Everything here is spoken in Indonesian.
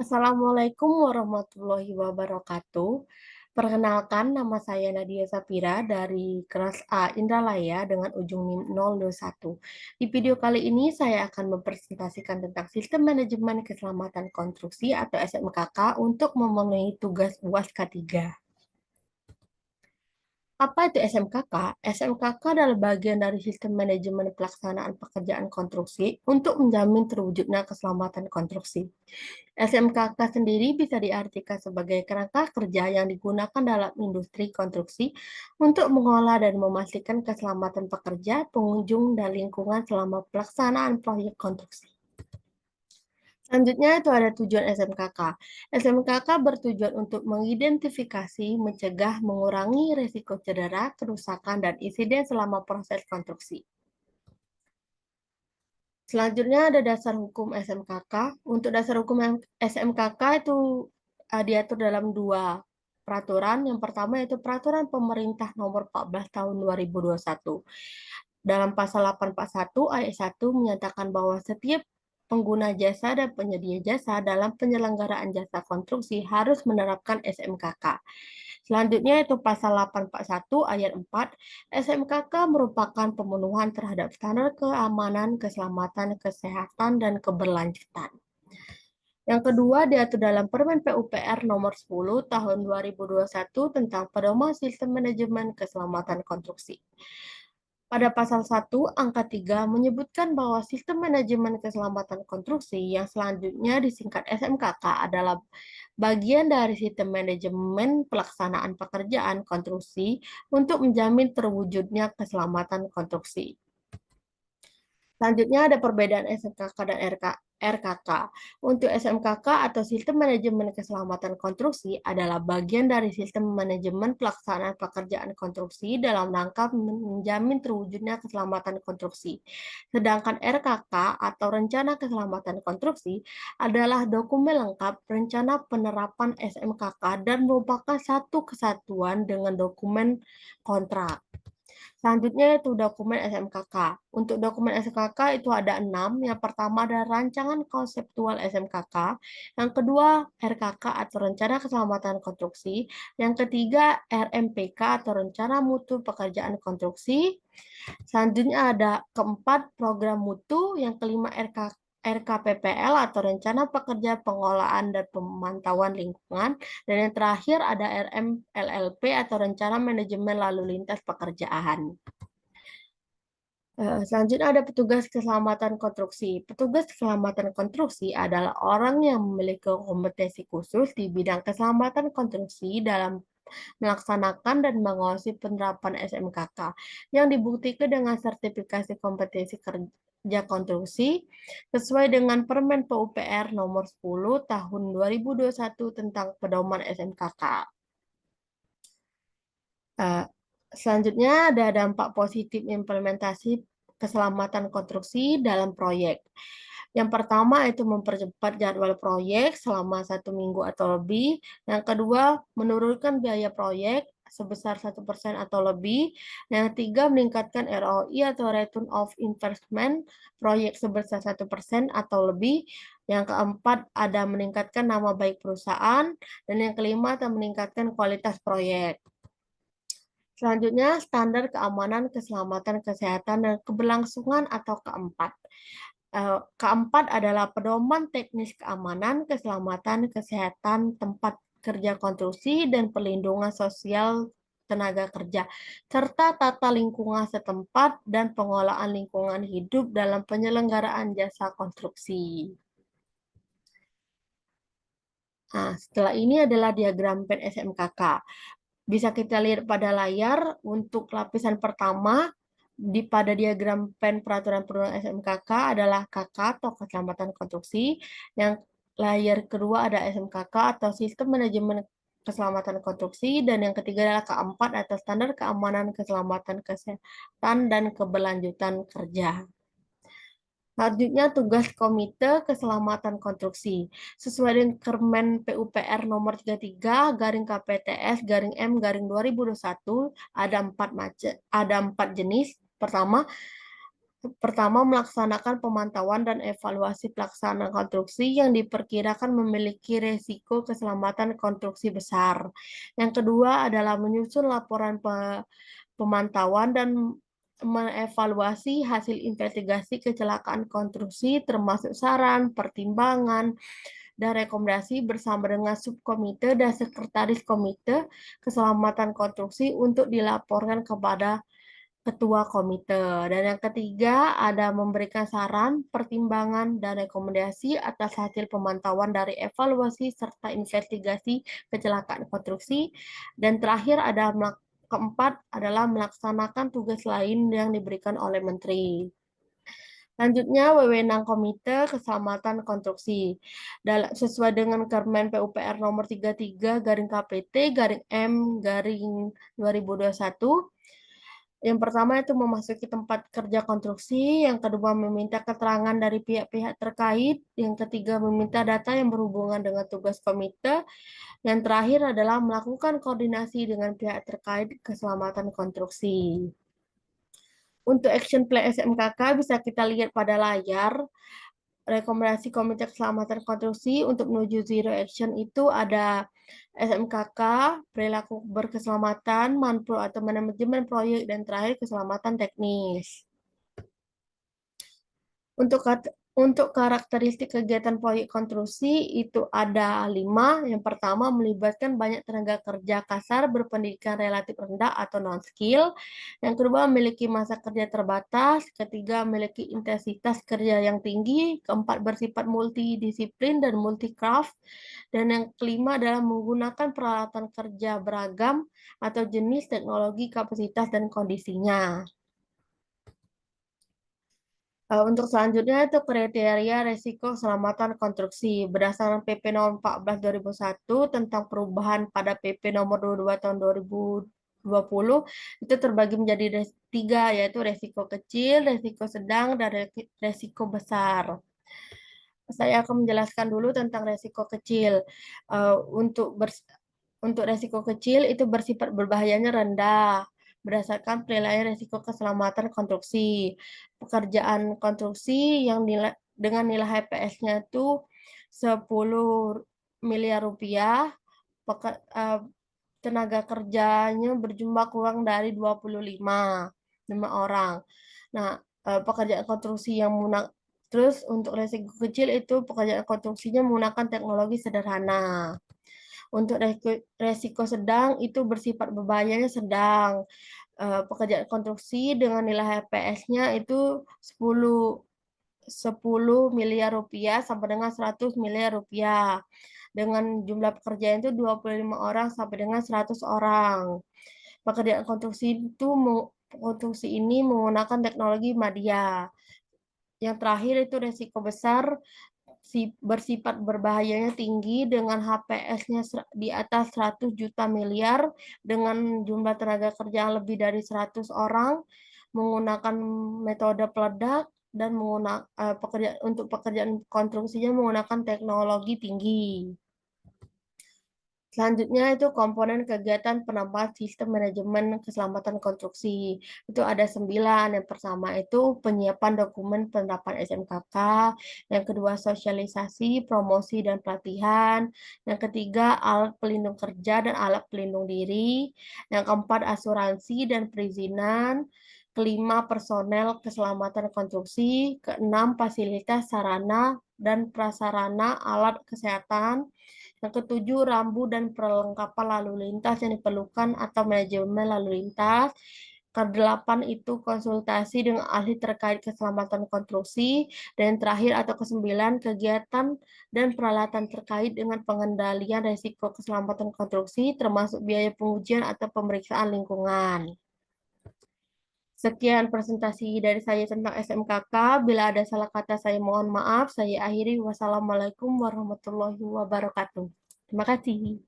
Assalamualaikum warahmatullahi wabarakatuh. Perkenalkan, nama saya Nadia Safira dari kelas A Indralaya dengan ujung NIM 021. Di video kali ini saya akan mempresentasikan tentang Sistem Manajemen Keselamatan Konstruksi atau SMKK untuk memenuhi tugas UAS K3. Apa itu SMKK? SMKK adalah bagian dari sistem manajemen pelaksanaan pekerjaan konstruksi untuk menjamin terwujudnya keselamatan konstruksi. SMKK sendiri bisa diartikan sebagai kerangka kerja yang digunakan dalam industri konstruksi untuk mengolah dan memastikan keselamatan pekerja, pengunjung, dan lingkungan selama pelaksanaan proyek konstruksi. Selanjutnya itu ada tujuan SMKK. SMKK bertujuan untuk mengidentifikasi, mencegah, mengurangi risiko cedera, kerusakan, dan insiden selama proses konstruksi. Selanjutnya ada dasar hukum SMKK. Untuk dasar hukum SMKK itu diatur dalam dua peraturan. Yang pertama yaitu Peraturan Pemerintah Nomor 14 Tahun 2021. Dalam pasal 841 ayat 1 menyatakan bahwa setiap pengguna jasa dan penyedia jasa dalam penyelenggaraan jasa konstruksi harus menerapkan SMKK. Selanjutnya itu pasal 841 ayat 4, SMKK merupakan pemenuhan terhadap standar keamanan, keselamatan, kesehatan, dan keberlanjutan. Yang kedua diatur dalam Permen PUPR nomor 10 tahun 2021 tentang pedoman sistem manajemen keselamatan konstruksi. Pada pasal 1 angka 3 menyebutkan bahwa sistem manajemen keselamatan konstruksi yang selanjutnya disingkat SMKK adalah bagian dari sistem manajemen pelaksanaan pekerjaan konstruksi untuk menjamin terwujudnya keselamatan konstruksi. Selanjutnya ada perbedaan SMKK dan RKK. Untuk SMKK atau Sistem Manajemen Keselamatan Konstruksi adalah bagian dari sistem manajemen pelaksanaan pekerjaan konstruksi dalam rangka menjamin terwujudnya keselamatan konstruksi. Sedangkan RKK atau Rencana Keselamatan Konstruksi adalah dokumen lengkap rencana penerapan SMKK dan merupakan satu kesatuan dengan dokumen kontrak. Selanjutnya itu dokumen SMKK. Untuk dokumen SMKK itu ada 6. Yang pertama ada rancangan konseptual SMKK. Yang kedua RKK atau Rencana Keselamatan Konstruksi. Yang ketiga RMPK atau Rencana Mutu Pekerjaan Konstruksi. Selanjutnya ada keempat program mutu. Yang kelima RKPPL atau Rencana Pekerja Pengolahan dan Pemantauan Lingkungan. Dan yang terakhir ada RMLLP atau Rencana Manajemen Lalu Lintas Pekerjaan. Selanjutnya ada petugas keselamatan konstruksi. Petugas keselamatan konstruksi adalah orang yang memiliki kompetensi khusus di bidang keselamatan konstruksi dalam melaksanakan dan mengawasi penerapan SMKK yang dibuktikan dengan sertifikasi kompetensi kerja konstruksi sesuai dengan Permen PUPR nomor 10 tahun 2021 tentang pedoman SMKK. Selanjutnya ada dampak positif implementasi keselamatan konstruksi dalam proyek. Yang pertama itu mempercepat jadwal proyek selama 1 minggu atau lebih. Yang kedua, menurunkan biaya proyek sebesar 1% atau lebih. Yang ketiga, meningkatkan ROI atau Return of Investment proyek sebesar 1% atau lebih. Yang keempat, ada meningkatkan nama baik perusahaan. Dan yang kelima, ada meningkatkan kualitas proyek. Selanjutnya, standar keamanan, keselamatan, kesehatan, dan keberlangsungan atau keempat. Keempat adalah pedoman teknis keamanan, keselamatan, kesehatan, tempat kerja konstruksi, dan perlindungan sosial tenaga kerja, serta tata lingkungan setempat dan pengolahan lingkungan hidup dalam penyelenggaraan jasa konstruksi. Nah, setelah ini adalah diagram PEN SMKK. Bisa kita lihat pada layar untuk lapisan pertama pada diagram PEN peraturan perundangan SMKK adalah KK atau keselamatan konstruksi. Yang layar kedua ada SMKK atau sistem manajemen keselamatan konstruksi dan yang ketiga adalah keempat atau standar keamanan keselamatan kesehatan dan keberlanjutan kerja. Selanjutnya tugas Komite Keselamatan Konstruksi. Sesuai dengan Permen PUPR nomor 33 garing KPTS garing M garing 2021 ada 4 jenis. Pertama, Pertama, melaksanakan pemantauan dan evaluasi pelaksanaan konstruksi yang diperkirakan memiliki risiko keselamatan konstruksi besar. Yang kedua adalah menyusun laporan pemantauan dan mengevaluasi hasil investigasi kecelakaan konstruksi termasuk saran, pertimbangan, dan rekomendasi bersama dengan subkomite dan sekretaris komite keselamatan konstruksi untuk dilaporkan kepada ketua komite. Dan yang ketiga ada memberikan saran, pertimbangan, dan rekomendasi atas hasil pemantauan dari evaluasi serta investigasi kecelakaan konstruksi. Dan terakhir ada keempat adalah melaksanakan tugas lain yang diberikan oleh menteri. Selanjutnya, wewenang Komite Keselamatan Konstruksi. Sesuai dengan Permen PUPR nomor 33 garing KPT garing M garing 2021, yang pertama itu memasuki tempat kerja konstruksi, yang kedua meminta keterangan dari pihak-pihak terkait, yang ketiga meminta data yang berhubungan dengan tugas komite, yang terakhir adalah melakukan koordinasi dengan pihak terkait keselamatan konstruksi. Untuk action plan SMKK bisa kita lihat pada layar. Rekomendasi Komite Keselamatan Konstruksi untuk menuju zero action itu ada SMKK, perilaku berkeselamatan, manpro atau manajemen proyek, dan terakhir keselamatan teknis. Untuk karakteristik kegiatan proyek konstruksi itu ada 5. Yang pertama, melibatkan banyak tenaga kerja kasar berpendidikan relatif rendah atau non-skill. Yang kedua, memiliki masa kerja terbatas. Ketiga, memiliki intensitas kerja yang tinggi. Keempat, bersifat multidisiplin dan multicraft. Dan yang kelima adalah menggunakan peralatan kerja beragam atau jenis teknologi, kapasitas, dan kondisinya. Untuk selanjutnya itu kriteria resiko keselamatan konstruksi. Berdasarkan PP nomor 14 2001 tentang perubahan pada PP nomor 22 tahun 2020, itu terbagi menjadi 3, yaitu resiko kecil, resiko sedang, dan resiko besar. Saya akan menjelaskan dulu tentang resiko kecil. Untuk resiko kecil itu bersifat berbahayanya rendah berdasarkan penilaian risiko keselamatan konstruksi. Pekerjaan konstruksi yang dengan nilai HPS-nya itu 10 miliar rupiah, tenaga kerjanya berjumlah kurang dari 25 orang. Nah, pekerjaan konstruksi yang terus untuk resiko kecil itu pekerjaan konstruksinya menggunakan teknologi sederhana. Untuk resiko sedang itu bersifat berbahayanya sedang. Pekerjaan konstruksi dengan nilai HPS-nya itu 10 miliar rupiah sampai dengan 100 miliar rupiah. Dengan jumlah pekerjaan itu 25 orang sampai dengan 100 orang. Pekerjaan konstruksi ini menggunakan teknologi media. Yang terakhir itu resiko besar bersifat berbahayanya tinggi dengan HPS-nya di atas 100 juta miliar dengan jumlah tenaga kerja lebih dari 100 orang menggunakan metode peledak dan untuk pekerjaan konstruksinya menggunakan teknologi tinggi. Selanjutnya itu komponen kegiatan penambahan sistem manajemen keselamatan konstruksi. Itu ada 9. Yang pertama itu penyiapan dokumen penerapan SMKK. Yang kedua sosialisasi, promosi, dan pelatihan. Yang ketiga alat pelindung kerja dan alat pelindung diri. Yang keempat asuransi dan perizinan. Kelima personel keselamatan konstruksi. Keenam fasilitas sarana dan prasarana alat kesehatan. Yang ketujuh, rambu dan perlengkapan lalu lintas yang diperlukan atau manajemen lalu lintas. Kedelapan itu konsultasi dengan ahli terkait keselamatan konstruksi. Dan yang terakhir atau kesembilan, kegiatan dan peralatan terkait dengan pengendalian risiko keselamatan konstruksi, termasuk biaya pengujian atau pemeriksaan lingkungan. Sekian presentasi dari saya tentang SMKK. Bila ada salah kata saya mohon maaf. Saya akhiri. Wassalamualaikum warahmatullahi wabarakatuh. Terima kasih.